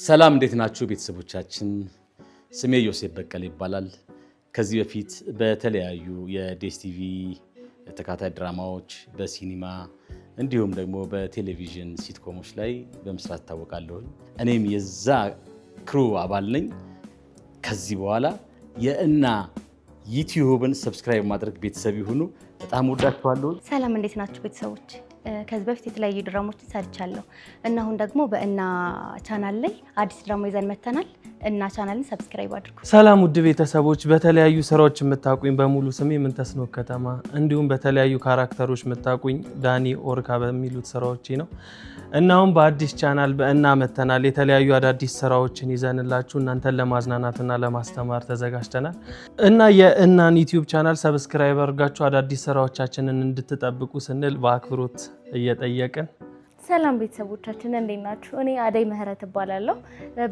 ሰላም እንዴት ናችሁ ቤተሰቦቻችን? ስሜ ዮሴፍ በቀለ ይባላል። ከዚህ በፊት በተለያዩ የዴስ ቲቪ ተከታታይ ድራማዎች፣ በሲኒማ እንዲሁም ደግሞ በቴሌቪዥን ሲትኮሞች ላይ በመስራት እታወቃለሁ። እኔም የዛ ክሩ አባል ነኝ። ከዚህ በኋላ የእና ዩቲዩብን ሰብስክራይብ ማድረግ ቤተሰብ ይሁኑ። በጣም ወዳችኋለሁ። ሰላም እንዴት ናችሁ ቤተሰቦች? ከዚህ በፊት የተለያዩ ድራማዎችን ሰርቻለሁ እና አሁን ደግሞ በእና ቻናል ላይ አዲስ ድራማ ይዘን መተናል እና ቻናልን ሰብስክራይብ አድርጉ። ሰላም ውድ ቤተሰቦች፣ በተለያዩ ስራዎች የምታውቁኝ በሙሉ ስሜ ምንተስኖት ከተማ፣ እንዲሁም በተለያዩ ካራክተሮች የምታውቁኝ ዳኒ ኦርካ በሚሉት ስራዎች ነው እና አሁን በአዲስ ቻናል በእና መተናል። የተለያዩ አዳዲስ ስራዎችን ይዘንላችሁ እናንተን ለማዝናናትና ለማስተማር ተዘጋጅተናል እና የእናን ዩቲዩብ ቻናል ሰብስክራይብ አድርጋችሁ አዳዲስ ስራዎቻችንን እንድትጠብቁ ስንል በአክብሮት እየጠየቅን። ሰላም ቤተሰቦቻችን እንዴት ናችሁ? እኔ አደይ ምህረት እባላለሁ።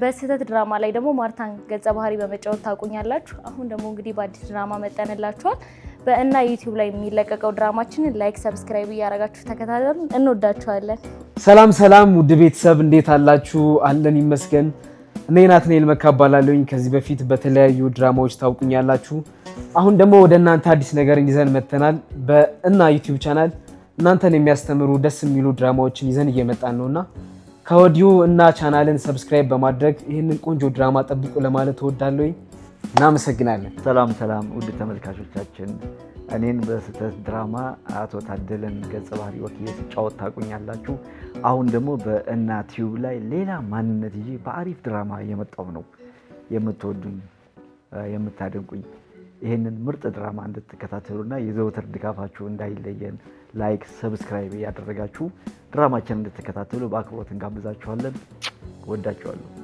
በስህተት ድራማ ላይ ደግሞ ማርታን ገጸ ባህሪ በመጫወት ታውቁኛላችሁ። አሁን ደግሞ እንግዲህ በአዲስ ድራማ መጠንላችኋል። በእና ዩቲዩብ ላይ የሚለቀቀው ድራማችንን ላይክ፣ ሰብስክራይብ እያደረጋችሁ ተከታተሉን። እንወዳችኋለን። ሰላም ውድ ቤተሰብ እንዴት አላችሁ? አለን ይመስገን። እኔ ናትናኤል መካ እባላለሁኝ። ከዚህ በፊት በተለያዩ ድራማዎች ታውቁኛላችሁ። አሁን ደግሞ ወደ እናንተ አዲስ ነገር ይዘን መተናል። በእና ዩቲዩብ ቻናል እናንተን የሚያስተምሩ ደስ የሚሉ ድራማዎችን ይዘን እየመጣን ነውና ከወዲሁ እና ቻናልን ሰብስክራይብ በማድረግ ይህንን ቆንጆ ድራማ ጠብቁ ለማለት እወዳለሁ። እናመሰግናለን። ሰላም ውድ ተመልካቾቻችን፣ እኔን በስህተት ድራማ አቶ ታደለን ገጸ ባህሪ ወክዬ ስጫወት ታውቁኛላችሁ። አሁን ደግሞ በእና ቲዩብ ላይ ሌላ ማንነት ይዤ በአሪፍ ድራማ እየመጣሁ ነው። የምትወዱኝ የምታደንቁኝ ይህንን ምርጥ ድራማ እንድትከታተሉና የዘወትር ድጋፋችሁ እንዳይለየን ላይክ፣ ሰብስክራይብ ያደረጋችሁ ድራማችንን እንድትከታተሉ በአክብሮት እንጋብዛችኋለን። ወዳችኋለሁ።